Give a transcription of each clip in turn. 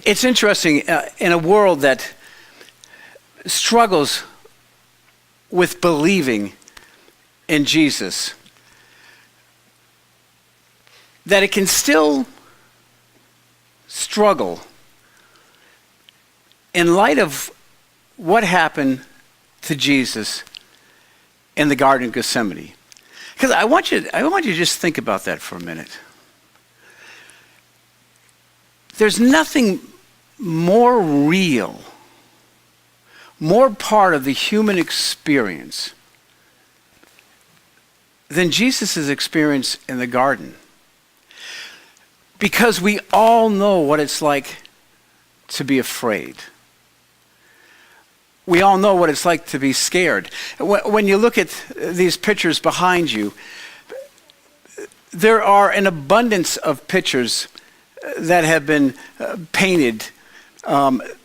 It's interesting, in a world that struggles with believing in Jesus, that it can still struggle in light of what happened to Jesus in the Garden of Gethsemane. Because I want you to just think about that for a minute. There's nothing more real, more part of the human experience than Jesus' experience in the garden. Because we all know what it's like to be afraid. We all know what it's like to be scared. When you look at these pictures behind you, there are an abundance of pictures that have been painted,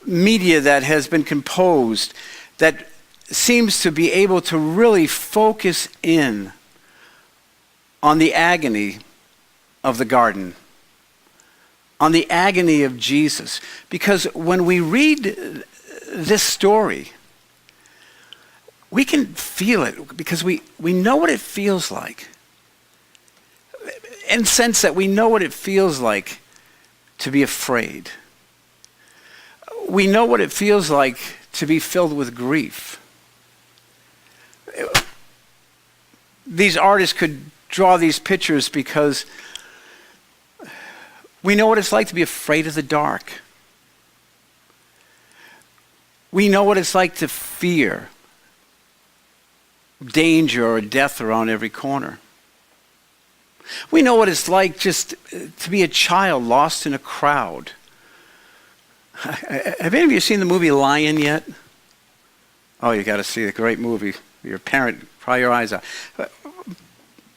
media that has been composed, that seems to be able to really focus in on the agony of the garden, on the agony of Jesus. Because when we read this story, we can feel it because we know what it feels like. In the sense that we know what it feels like to be afraid. We know what it feels like to be filled with grief. These artists could draw these pictures because we know what it's like to be afraid of the dark. We know what it's like to fear danger or death around every corner. We know what it's like just to be a child lost in a crowd. Have any of you seen the movie Lion yet? Oh, you got to see it. Great movie. Your parent, cry your eyes out.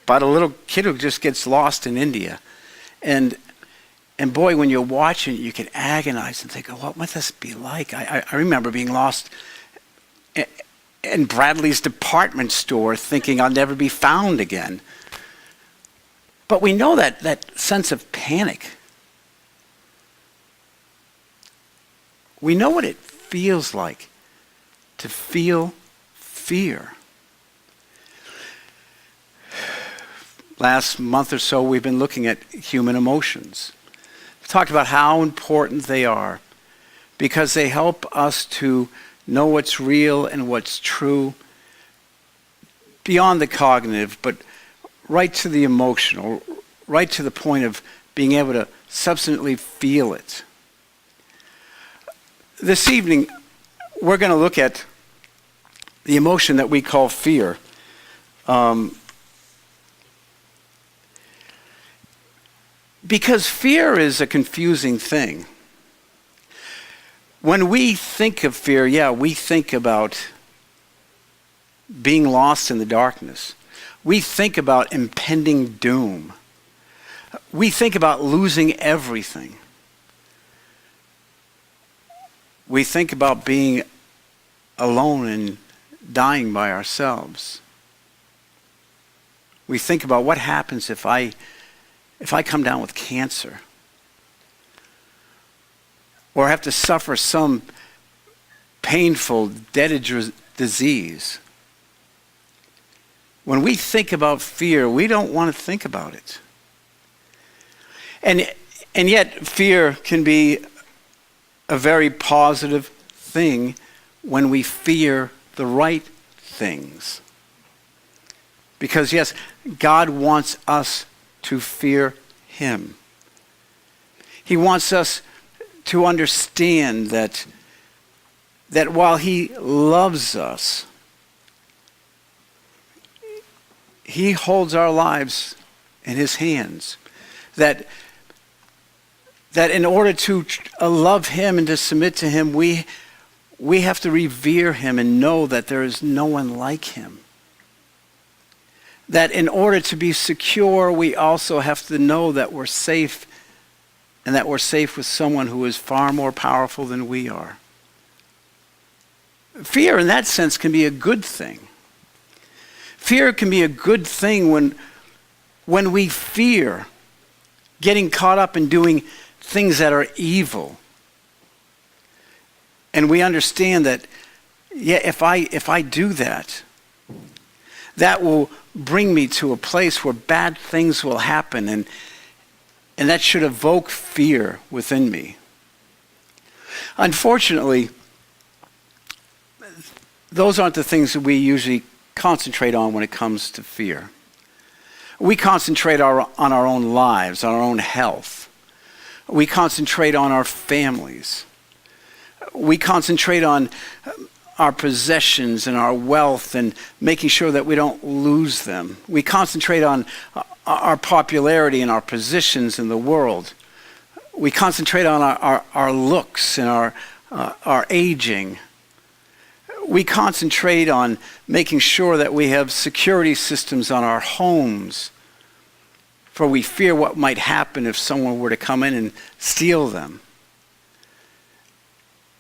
About a little kid who just gets lost in India. And boy, when you're watching it, you can agonize and think, oh, what must this be like? I remember being lost in Bradley's department store thinking I'll never be found again. But we know that sense of panic. We know what it feels like to feel fear. Last month or so, we've been looking at human emotions. We've talked about how important they are because they help us to know what's real and what's true beyond the cognitive, but right to the emotional, right to the point of being able to substantially feel it. This evening, we're going to look at the emotion that we call fear. Because fear is a confusing thing. When we think of fear, we think about being lost in the darkness. We think about impending doom. We think about losing everything. We think about being alone and dying by ourselves. We think about what happens if I come down with cancer or have to suffer some painful, deadly disease. When we think about fear, we don't want to think about it. And yet, fear can be a very positive thing when we fear the right things. Because yes, God wants us to fear Him. He wants us to understand that while He loves us, He holds our lives in His hands. That in order to love Him and to submit to Him, we have to revere Him and know that there is no one like Him. That in order to be secure, we also have to know that we're safe and that we're safe with someone who is far more powerful than we are. Fear in that sense can be a good thing. Fear can be a good thing when we fear getting caught up in doing things that are evil And we understand that, yeah, if I do that, that will bring me to a place where bad things will happen, and that should evoke fear within me. Unfortunately, those aren't the things that we usually concentrate on when it comes to fear. We concentrate on our own lives, on our own health. We concentrate on our families. We concentrate on our possessions and our wealth and making sure that we don't lose them. We concentrate on our popularity and our positions in the world. We concentrate on our looks and our aging. We concentrate on making sure that we have security systems on our homes, for we fear what might happen if someone were to come in and steal them.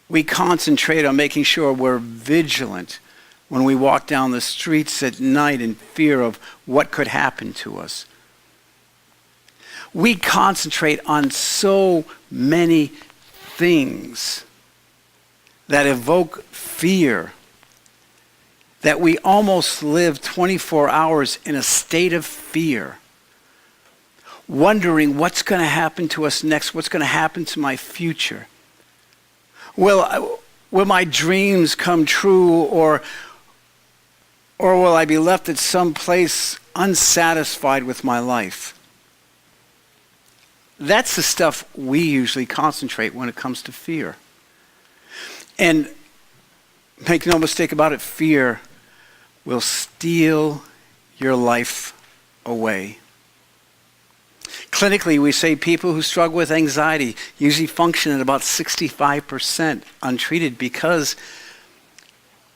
We concentrate on making sure we're vigilant when we walk down the streets at night in fear of what could happen to us. We concentrate on so many things that evoke fear that we almost live 24 hours in a state of fear, wondering what's going to happen to us next, what's going to happen to my future. Will my dreams come true, or will I be left at some place unsatisfied with my life? That's the stuff we usually concentrate when it comes to fear. And make no mistake about it, fear will steal your life away. Clinically, we say people who struggle with anxiety usually function at about 65% untreated, because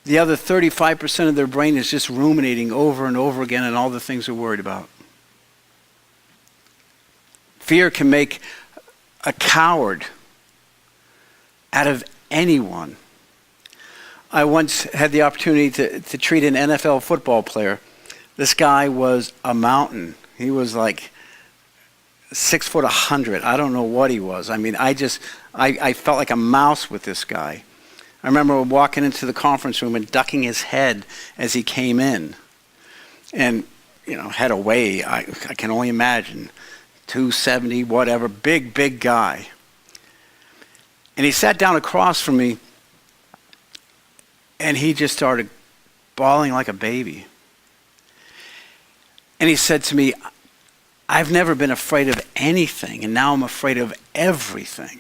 the other 35% of their brain is just ruminating over and over again on all the things they're worried about. Fear can make a coward out of anyone. I once had the opportunity to treat an NFL football player. This guy was a mountain. He was like 6'100". I don't know what he was. I mean, I felt like a mouse with this guy. I remember walking into the conference room and ducking his head as he came in. And, head away, I can only imagine. 270, whatever, big guy. And he sat down across from me, and he just started bawling like a baby. And he said to me, I've never been afraid of anything, and now I'm afraid of everything.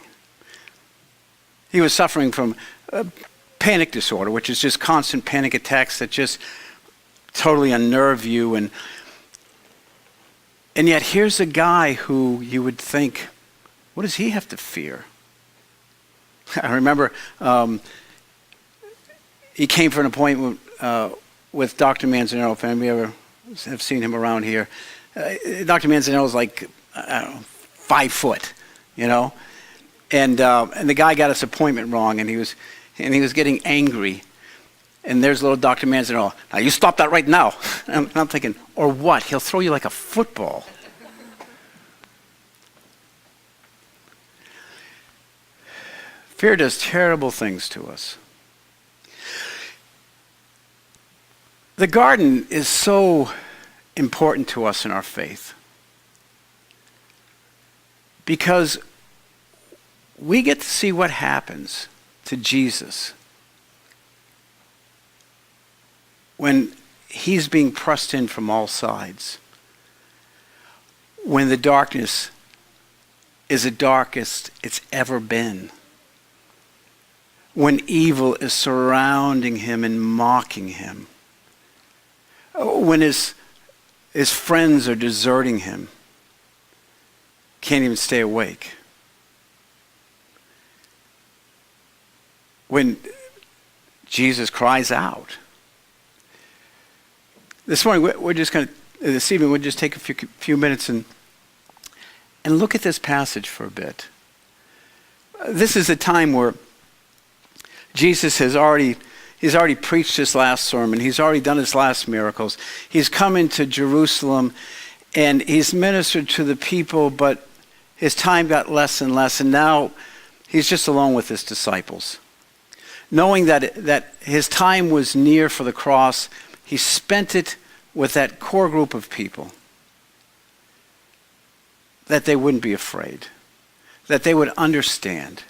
He was suffering from panic disorder, which is just constant panic attacks that just totally unnerve you. And yet here's a guy who you would think, what does he have to fear? I remember he came for an appointment with Dr. Manzanero. If anybody ever have seen him around here. Dr. Manzanero is like, 5 foot, And the guy got his appointment wrong, and he was getting angry. And there's little Dr. Manzanero. Now you stop that right now. And I'm thinking, or what? He'll throw you like a football. Fear does terrible things to us. The garden is so important to us in our faith, because we get to see what happens to Jesus when he's being pressed in from all sides, when the darkness is the darkest it's ever been, when evil is surrounding him and mocking him, when his friends are deserting him, can't even stay awake. When Jesus cries out. This morning, this evening, we'll just take a few minutes and look at this passage for a bit. This is a time where Jesus he's already preached his last sermon. He's already done his last miracles. He's come into Jerusalem and he's ministered to the people, but his time got less and less, and now he's just alone with his disciples. knowing that his time was near for the cross, he spent it with that core group of people, that they wouldn't be afraid, that they would understand,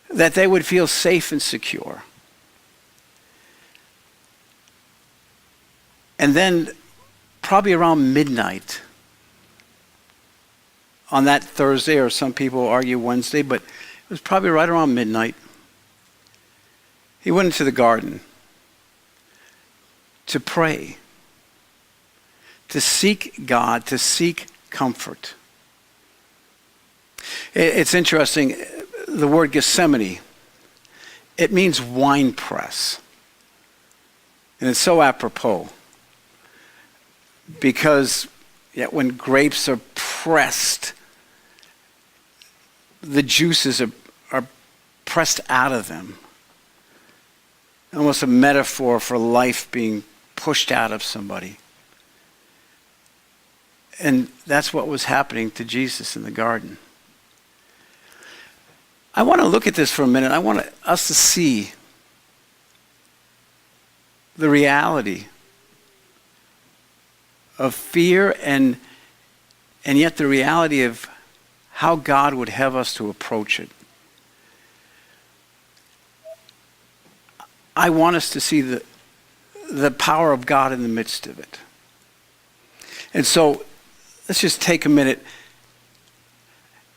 that they would feel safe and secure. And then, probably around midnight on that Thursday, or some people argue Wednesday, but it was probably right around midnight, he went into the garden to pray, to seek God, to seek comfort. It's interesting, the word Gethsemane, it means wine press. And it's so apropos, because when grapes are pressed, the juices are pressed out of them. Almost a metaphor for life being pushed out of somebody. And that's what was happening to Jesus in the garden. I want to look at this for a minute. I want us to see the reality of fear and yet the reality of how God would have us to approach it. I want us to see the power of God in the midst of it. And so let's just take a minute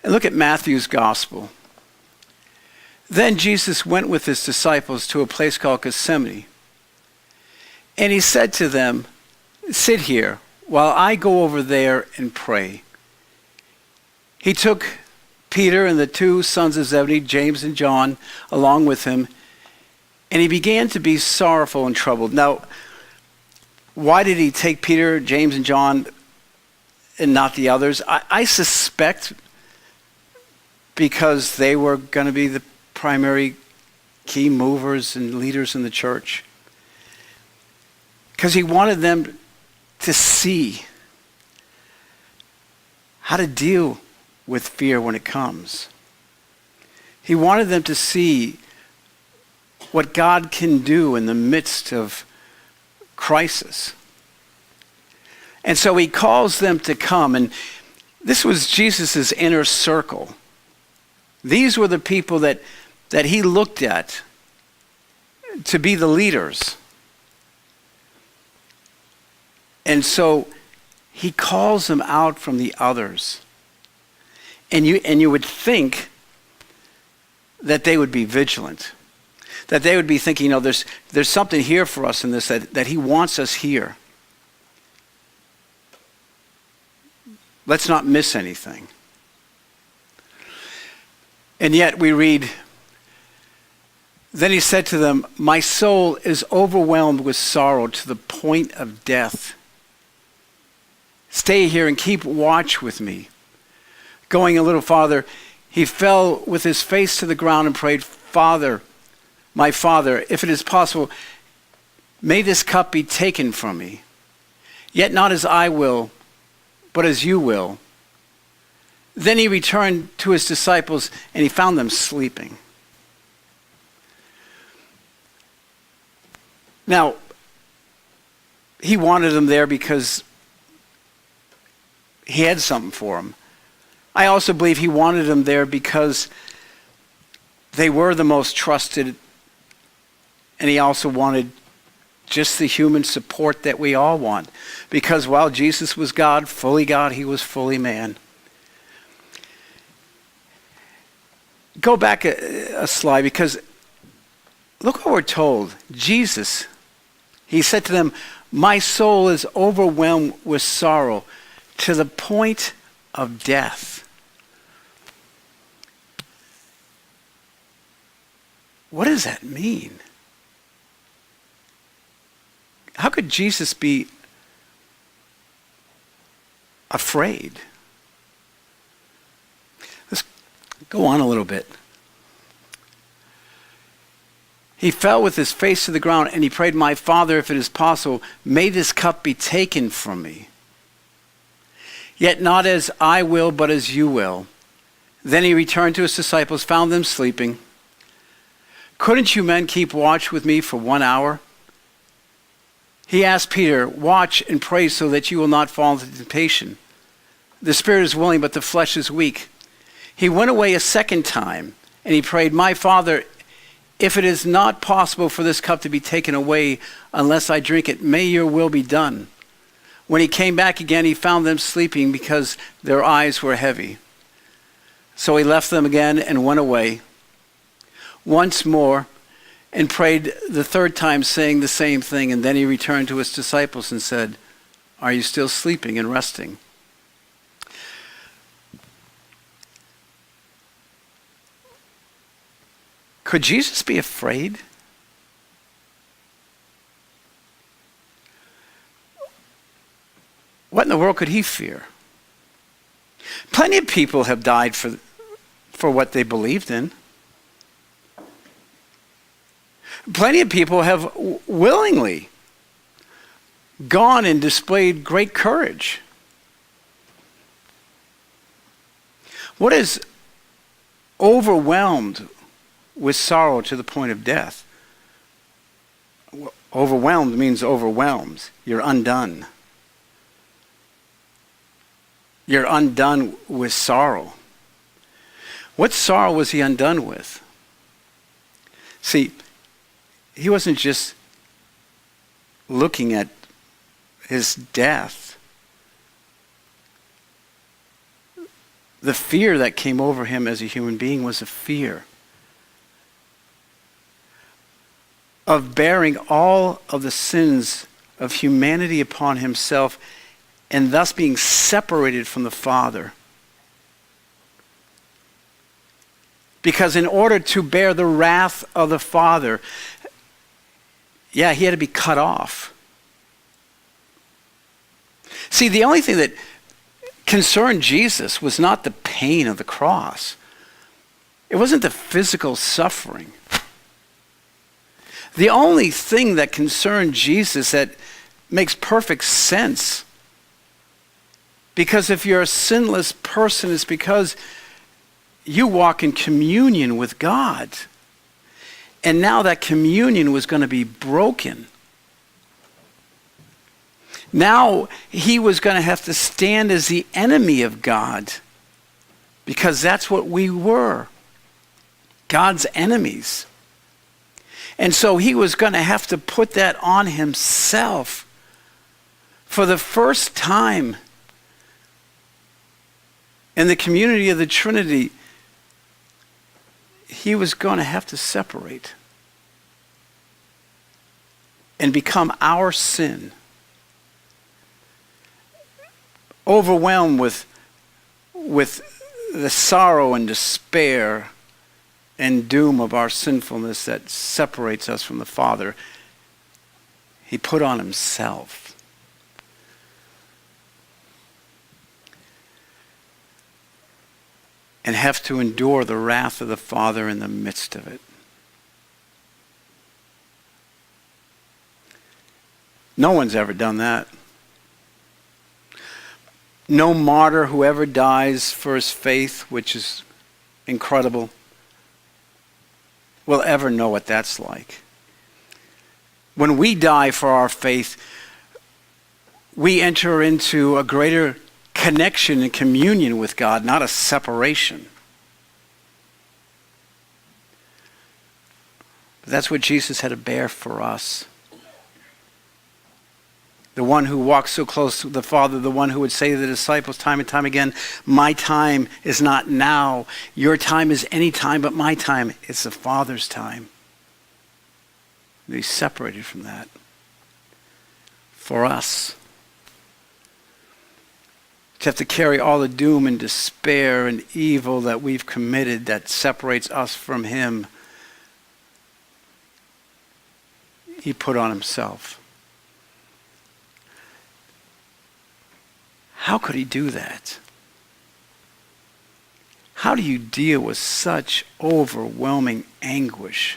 and look at Matthew's gospel. Then Jesus went with his disciples to a place called Gethsemane. And he said to them, "Sit here while I go over there and pray." He took Peter and the two sons of Zebedee, James and John, along with him, and he began to be sorrowful and troubled. Now, why did he take Peter, James, and John and not the others? I suspect because they were going to be the primary key movers and leaders in the church. Because he wanted them to see how to deal with fear when it comes. He wanted them to see what God can do in the midst of crisis. And so he calls them to come, and this was Jesus' inner circle. These were the people that he looked at to be the leaders. And so he calls them out from the others. And you would think that they would be vigilant, that they would be thinking, there's something here for us in this, that he wants us here. Let's not miss anything. And yet we read, then he said to them, "My soul is overwhelmed with sorrow to the point of death. Stay here and keep watch with me." Going a little farther, he fell with his face to the ground and prayed, "Father, my Father, if it is possible, may this cup be taken from me. Yet not as I will, but as you will." Then he returned to his disciples and he found them sleeping. Now, he wanted them there because he had something for them. I also believe he wanted them there because they were the most trusted, and he also wanted just the human support that we all want. Because while Jesus was God, he was fully man. Go back a slide, because look what we're told. Jesus, he said to them, "My soul is overwhelmed with sorrow to the point of death." What does that mean? How could Jesus be afraid? Let's go on a little bit. He fell with his face to the ground and he prayed, "My Father, if it is possible, may this cup be taken from me. Yet not as I will, but as you will." Then he returned to his disciples, found them sleeping. Couldn't you men keep watch with me for 1 hour? He asked Peter, watch and pray so that you will not fall into temptation. The spirit is willing, but the flesh is weak. He went away a second time, and he prayed, my Father, if it is not possible for this cup to be taken away unless I drink it, may your will be done. When he came back again, he found them sleeping because their eyes were heavy. So he left them again and went away once more and prayed the third time, saying the same thing. And then he returned to his disciples and said, are you still sleeping and resting? Could Jesus be afraid? What in the world could he fear? Plenty of people have died for what they believed in. Plenty of people have willingly gone and displayed great courage. What is overwhelmed with sorrow to the point of death? Overwhelmed means overwhelmed. You're undone. You're undone with sorrow. What sorrow was he undone with? See, he wasn't just looking at his death. The fear that came over him as a human being was a fear of bearing all of the sins of humanity upon himself and thus being separated from the Father. Because in order to bear the wrath of the Father, he had to be cut off. See, the only thing that concerned Jesus was not the pain of the cross. It wasn't the physical suffering. The only thing that concerned Jesus that makes perfect sense, because if you're a sinless person, it's because you walk in communion with God. And now that communion was going to be broken. Now he was going to have to stand as the enemy of God, because that's what we were, God's enemies. And so he was going to have to put that on himself. For the first time in the community of the Trinity, he was going to have to separate and become our sin. Overwhelmed with the sorrow and despair and doom of our sinfulness that separates us from the Father, he put on himself. And have to endure the wrath of the Father in the midst of it. No one's ever done that. No martyr who ever dies for his faith, which is incredible, will ever know what that's like. When we die for our faith, we enter into a greater connection and communion with God, not a separation. But that's what Jesus had to bear for us. The one who walks so close to the Father, the one who would say to the disciples time and time again, my time is not now. Your time is any time, but my time is the Father's time. And he's separated from that for us. To have to carry all the doom and despair and evil that we've committed that separates us from him, he put on himself. How could he do that? How do you deal with such overwhelming anguish?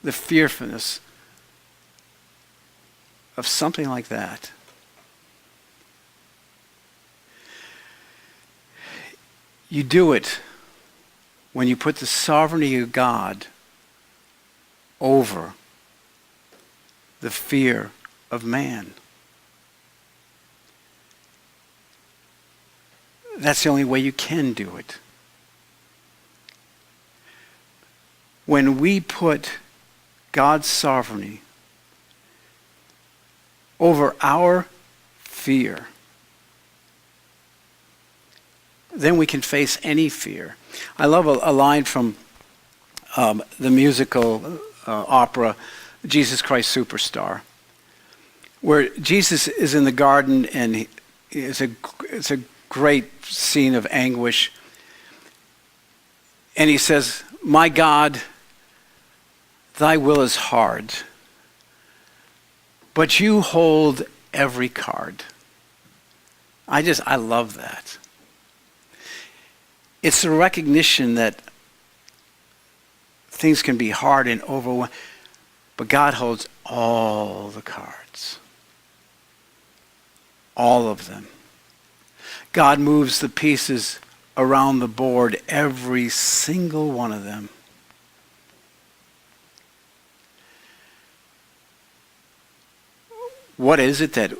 The fearfulness of something like that. You do it when you put the sovereignty of God over the fear of man. That's the only way you can do it. When we put God's sovereignty over our fear, then we can face any fear. I love a line from the musical opera, Jesus Christ Superstar, where Jesus is in the garden, and it's a great scene of anguish. And he says, "My God, thy will is hard, but you hold every card." I love that. It's the recognition that things can be hard and overwhelming, but God holds all the cards. All of them. God moves the pieces around the board, every single one of them. What is it that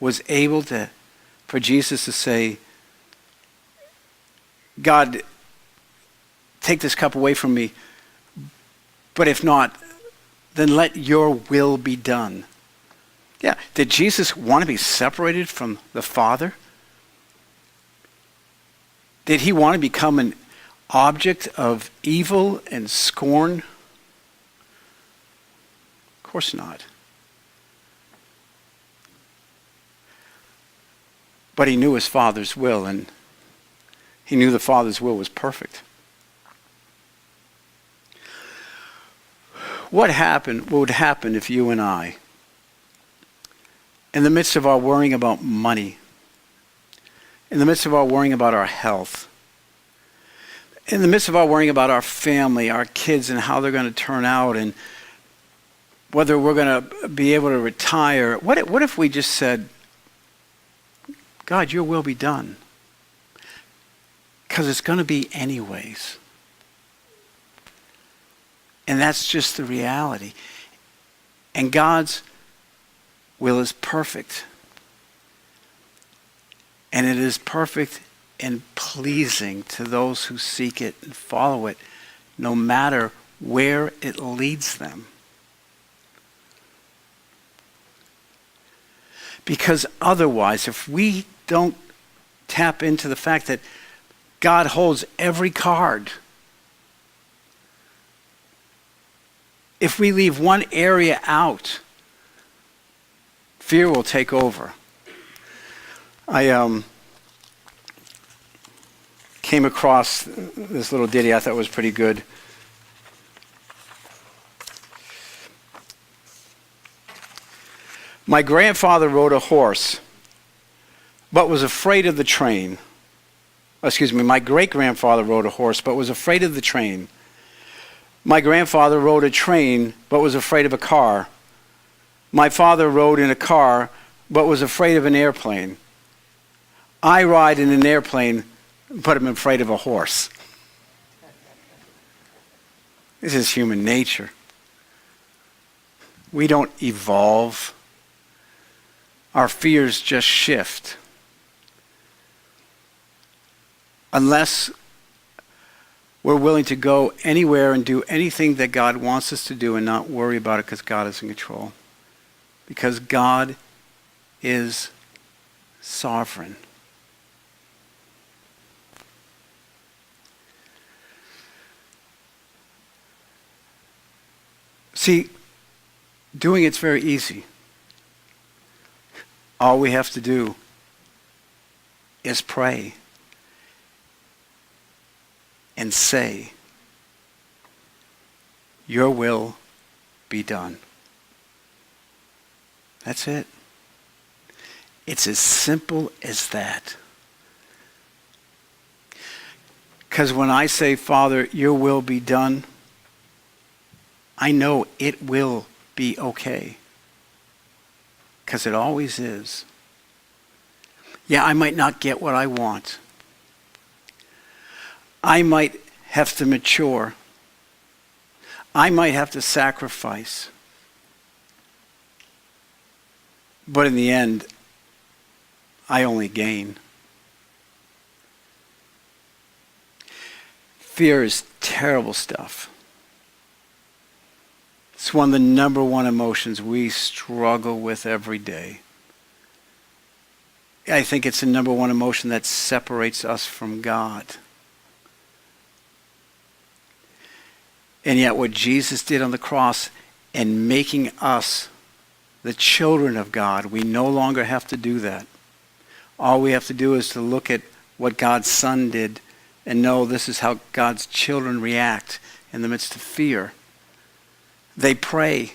was able for Jesus to say, "God, take this cup away from me, but if not, then let your will be done"? Yeah, did Jesus want to be separated from the Father? Did he want to become an object of evil and scorn? Of course not. But he knew his Father's will, and he knew the Father's will was perfect. What would happen if you and I, in the midst of our worrying about money, in the midst of our worrying about our health, in the midst of our worrying about our family, our kids, and how they're going to turn out, and whether we're going to be able to retire, what if we just said, "God, your will be done"? Because it's going to be anyways. And that's just the reality. And God's will is perfect. And it is perfect and pleasing to those who seek it and follow it, no matter where it leads them. Because otherwise, if we don't tap into the fact that God holds every card, if we leave one area out, fear will take over. I came across this little ditty I thought was pretty good. My grandfather rode a horse, but was afraid of the train. My great-grandfather rode a horse, but was afraid of the train. My grandfather rode a train, but was afraid of a car. My father rode in a car, but was afraid of an airplane. I ride in an airplane, but I'm afraid of a horse. This is human nature. We don't evolve. Our fears just shift. Unless we're willing to go anywhere and do anything that God wants us to do and not worry about it because God is in control. Because God is sovereign. See, doing it's very easy. All we have to do is pray and say, "Your will be done." That's it. It's as simple as that. Because when I say, "Father, your will be done," I know it will be okay. Because it always is. Yeah, I might not get what I want. I might have to mature. I might have to sacrifice. But in the end, I only gain. Fear is terrible stuff. It's one of the number one emotions we struggle with every day. I think it's the number one emotion that separates us from God. And yet what Jesus did on the cross and making us the children of God, we no longer have to do that. All we have to do is to look at what God's Son did and know this is how God's children react in the midst of fear. They pray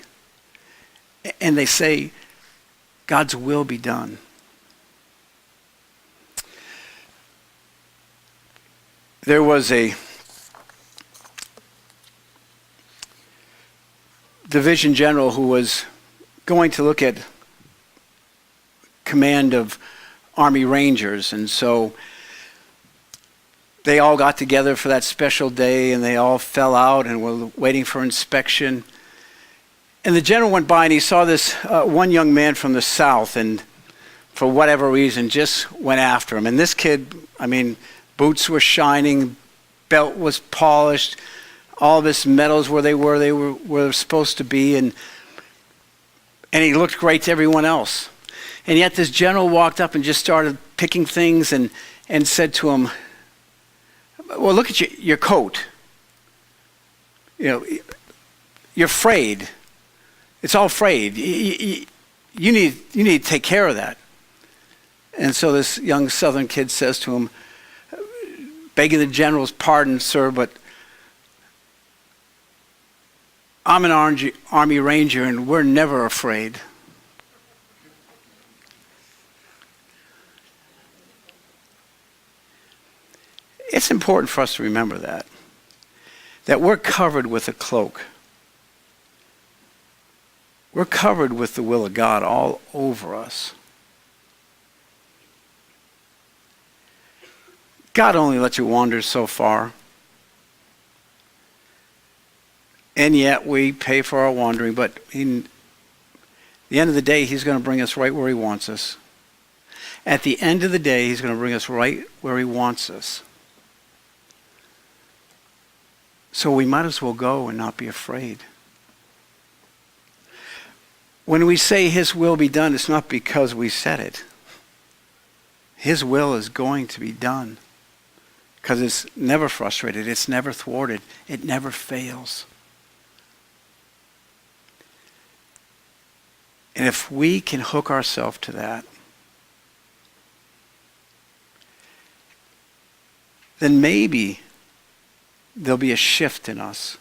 and they say, God's will be done. There was a division general who was going to look at command of Army Rangers, and so they all got together for that special day and they all fell out and were waiting for inspection. And the general went by and he saw this one young man from the south, and for whatever reason just went after him. And this kid, boots were shining, belt was polished, all of his medals where they were supposed to be, and he looked great to everyone else. And yet this general walked up and just started picking things and said to him, well, look at your coat. You're frayed. It's all frayed. You need to take care of that. And so this young Southern kid says to him, begging the general's pardon, sir, but I'm an Army Ranger and we're never afraid. It's important for us to remember that we're covered with a cloak. We're covered with the will of God all over us. God only lets you wander so far. And yet we pay for our wandering, but in the end of the day, he's going to bring us right where he wants us. At the end of the day, he's going to bring us right where he wants us. So we might as well go and not be afraid. When we say his will be done, it's not because we said it. His will is going to be done. Because it's never frustrated, it's never thwarted, it never fails. And if we can hook ourselves to that, then maybe there'll be a shift in us.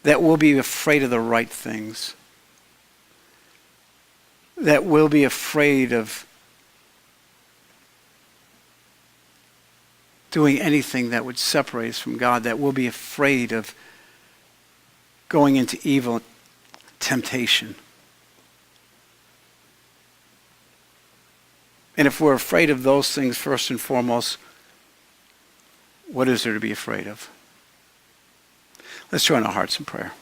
That we'll be afraid of the right things. That we'll be afraid of doing anything that would separate us from God. That we'll be afraid of going into evil temptation. And if we're afraid of those things first and foremost, what is there to be afraid of? Let's join our hearts in prayer.